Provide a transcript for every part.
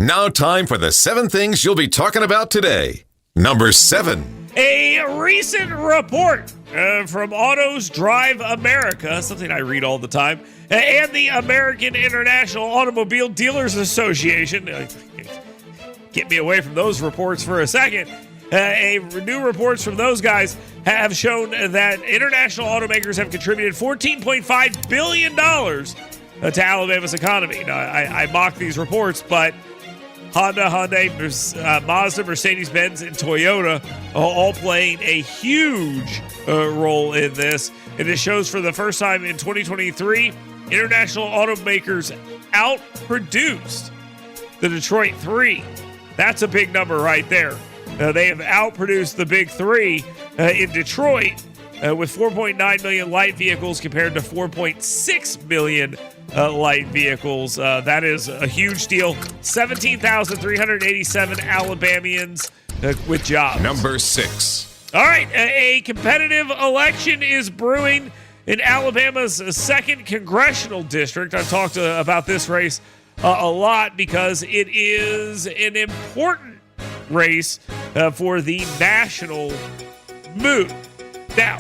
Now time for the 7 things you'll be talking about today. Number 7. A recent report from Autos Drive America, something I read all the time, and the American International Automobile Dealers Association. Get me away from those reports for a second. New reports from those guys have shown that international automakers have contributed $14.5 billion to Alabama's economy. Now, I mock these reports, but Honda, Hyundai, Mazda, Mercedes-Benz, and Toyota all playing a huge role in this. And it shows for the first time in 2023, international automakers outproduced the Detroit 3. That's a big number right there. They have outproduced the big 3 in Detroit with 4.9 million light vehicles compared to 4.6 million light vehicles. That is a huge deal. 17,387 Alabamians with jobs. Number 6. All right, a competitive election is brewing in Alabama's 2nd congressional district. I've talked about this race a lot because it is an important race for the national mood. Now,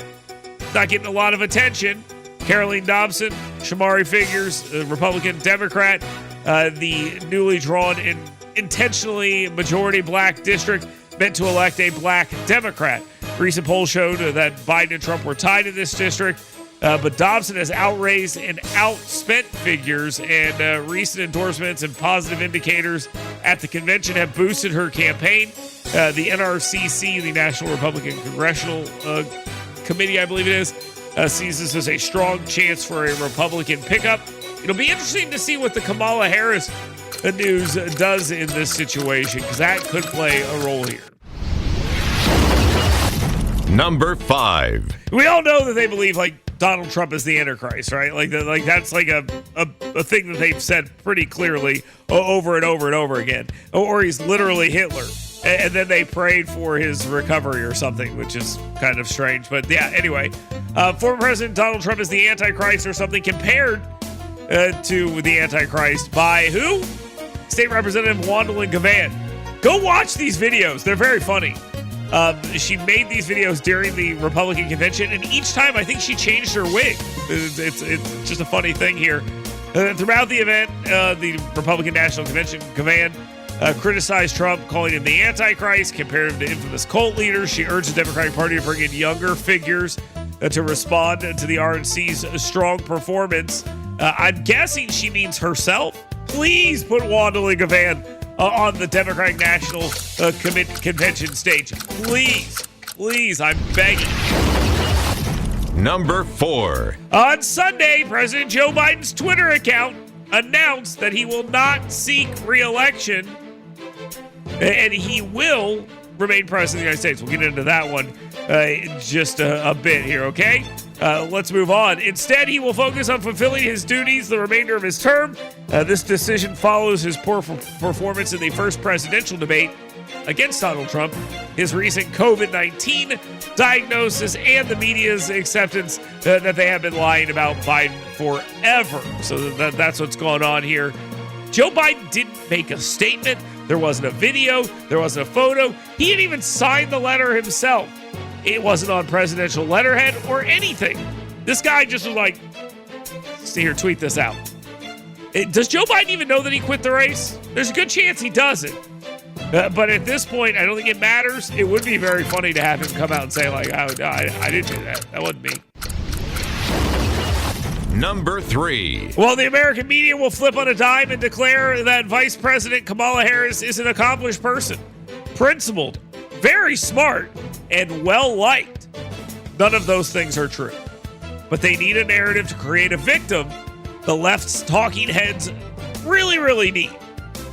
not getting a lot of attention. Caroline Dobson, Shamari Figures, Republican Democrat, the newly drawn and intentionally majority black district meant to elect a black Democrat. Recent polls showed that Biden and Trump were tied in this district, but Dobson has outraised and outspent Figures, and recent endorsements and positive indicators at the convention have boosted her campaign. The NRCC, the National Republican Congressional Committee, I believe it is, sees this as a strong chance for a Republican pickup. It'll be interesting to see what the Kamala Harris news does in this situation, because that could play a role here. Number 5. We all know that they believe Donald Trump is the Antichrist, right? That's like a thing that they've said pretty clearly over and over and over again. Or he's literally Hitler. And then they prayed for his recovery or something, which is kind of strange. But yeah, anyway, former President Donald Trump is the Antichrist or something compared to the Antichrist by who? State Representative Wandolyn Gavan. Go watch these videos. They're very funny. She made these videos during the Republican convention, and each time I think she changed her wig. It's just a funny thing here. Throughout the event, the Republican National Convention, Gavan criticized Trump, calling him the Antichrist, compared him to infamous cult leaders. She urged the Democratic Party to bring in younger figures to respond to the RNC's strong performance. I'm guessing she means herself. Please put Wandolyn Gavan on the Democratic National Convention stage. Please, I'm begging. Number 4. On Sunday, President Joe Biden's Twitter account announced that he will not seek re-election and he will remain president of the United States. We'll get into that one in just a bit here, okay? Let's move on. Instead, he will focus on fulfilling his duties the remainder of his term. This decision follows his poor performance in the first presidential debate against Donald Trump, his recent COVID-19 diagnosis, and the media's acceptance that they have been lying about Biden forever. So that's what's going on here. Joe Biden didn't make a statement. There wasn't a video. There wasn't a photo. He didn't even sign the letter himself. It wasn't on presidential letterhead or anything. This guy just was like, see here, tweet this out. Does Joe Biden even know that he quit the race? There's a good chance he doesn't. But at this point, I don't think it matters. It would be very funny to have him come out and say, I didn't do that. That wasn't me. Number 3. Well, the American media will flip on a dime and declare that Vice President Kamala Harris is an accomplished person, principled, very smart, and well-liked. None of those things are true. But they need a narrative to create a victim the left's talking heads really, really need.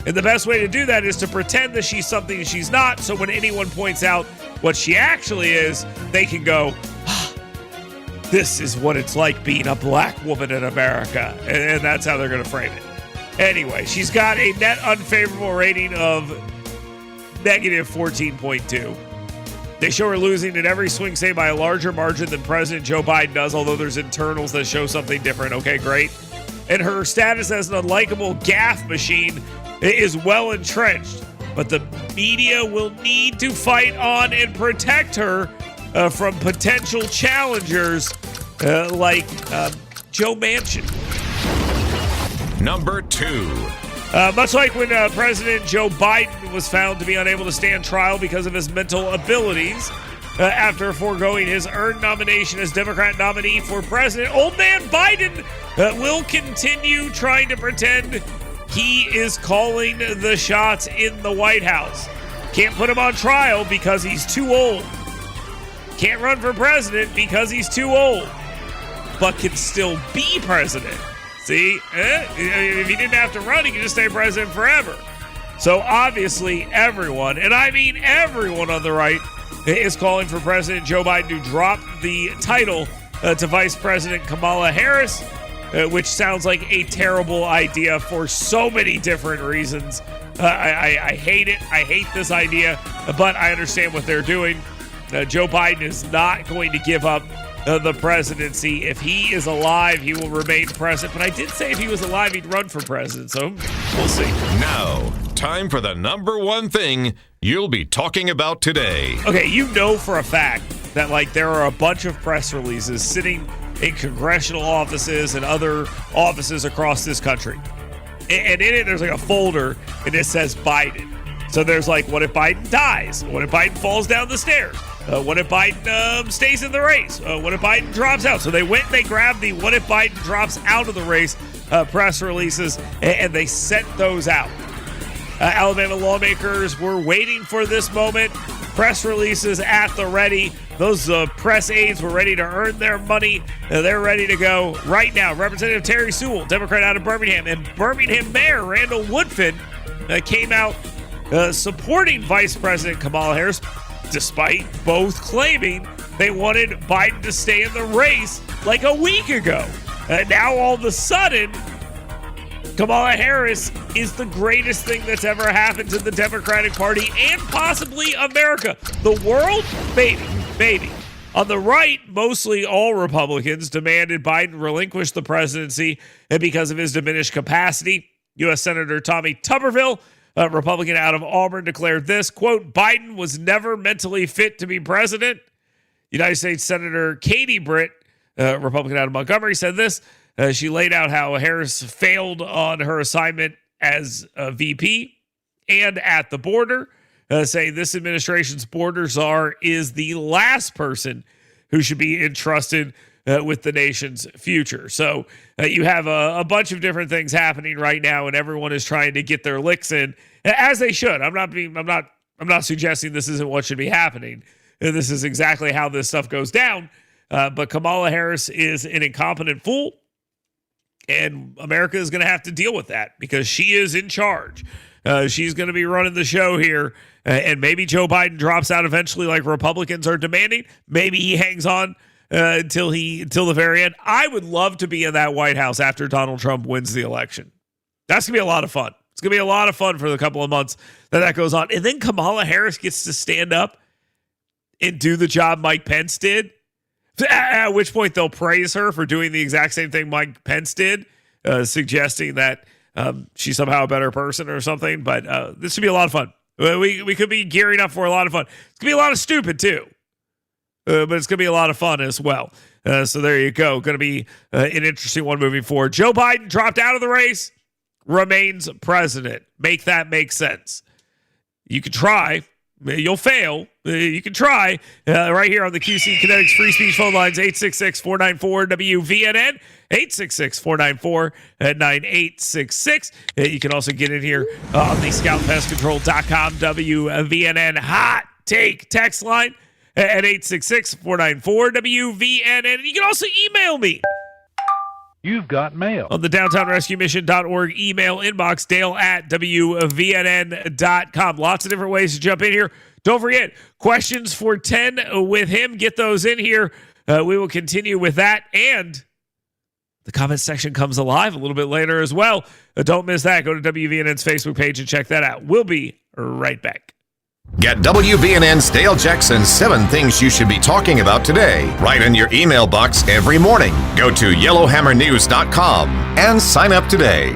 And the best way to do that is to pretend that she's something she's not, so when anyone points out what she actually is, they can go, this is what it's like being a black woman in America. And that's how they're going to frame it. Anyway, she's got a net unfavorable rating of negative 14.2. They show her losing in every swing state by a larger margin than President Joe Biden does, although there's internals that show something different. Okay, great. And her status as an unlikable gaffe machine is well entrenched, but the media will need to fight on and protect her from potential challengers like Joe Manchin. Number 2. Much like when President Joe Biden was found to be unable to stand trial because of his mental abilities after foregoing his earned nomination as Democrat nominee for president, old man Biden will continue trying to pretend he is calling the shots in the White House. Can't put him on trial because he's too old. Can't run for president because he's too old, but can still be president. See, if he didn't have to run, he could just stay president forever. So obviously everyone, and I mean everyone on the right, is calling for President Joe Biden to drop the title to Vice President Kamala Harris, which sounds like a terrible idea for so many different reasons. I hate it. I hate this idea, but I understand what they're doing. Joe Biden is not going to give up the presidency. If he is alive, he will remain president. But I did say if he was alive, he'd run for president. So we'll see. Now, time for the number 1 thing you'll be talking about today. Okay, you know for a fact that there are a bunch of press releases sitting in congressional offices and other offices across this country. And in it, there's a folder, and it says Biden. So there's what if Biden dies? What if Biden falls down the stairs? What if Biden stays in the race? What if Biden drops out? So they went and they grabbed the what if Biden drops out of the race press releases, and they sent those out. Alabama lawmakers were waiting for this moment. Press releases at the ready. Those press aides were ready to earn their money. They're ready to go right now. Representative Terry Sewell, Democrat out of Birmingham, and Birmingham Mayor Randall Woodfin came out supporting Vice President Kamala Harris, despite both claiming they wanted Biden to stay in the race a week ago. Now all of a sudden, Kamala Harris is the greatest thing that's ever happened to the Democratic Party and possibly America. The world? Maybe. On the right, mostly all Republicans demanded Biden relinquish the presidency because of his diminished capacity. U.S. Senator Tommy Tuberville, a Republican out of Auburn, declared this, quote, Biden was never mentally fit to be president. United States Senator Katie Britt, Republican out of Montgomery, said this. She laid out how Harris failed on her assignment as a VP and at the border, saying this administration's border czar is the last person who should be entrusted with the nation's future. So you have a bunch of different things happening right now, and everyone is trying to get their licks in, as they should. I'm not suggesting this isn't what should be happening. This is exactly how this stuff goes down. But Kamala Harris is an incompetent fool, and America is going to have to deal with that because she is in charge. She's going to be running the show here, and maybe Joe Biden drops out eventually, like Republicans are demanding. Maybe he hangs on until the very end. I would love to be in that White House after Donald Trump wins the election. That's gonna be a lot of fun. It's gonna be a lot of fun for the couple of months that goes on, and then Kamala Harris gets to stand up and do the job Mike Pence did. At which point they'll praise her for doing the exact same thing Mike Pence did, suggesting that she's somehow a better person or something. But this should be a lot of fun. We could be gearing up for a lot of fun. It's gonna be a lot of stupid too. But it's going to be a lot of fun as well. So there you go. Going to be an interesting one moving forward. Joe Biden dropped out of the race, remains president. Make that make sense. You can try. You'll fail. You can try. Right here on the QC Kinetics Free Speech phone lines, 866-494-WVNN, 866-494-9866. You can also get in here on the ScoutPestControl.com WVNN Hot Take text line at 866-494-WVNN. And you can also email me. You've got mail. On the DowntownRescueMission.org email inbox, Dale@WVNN.com. Lots of different ways to jump in here. Don't forget, questions for 10 with him. Get those in here. We will continue with that. And the comment section comes alive a little bit later as well. Don't miss that. Go to WVNN's Facebook page and check that out. We'll be right back. Get WVNN's Dale Jackson's 7 Things You Should Be Talking About Today right in your email box every morning. Go to YellowHammerNews.com and sign up today.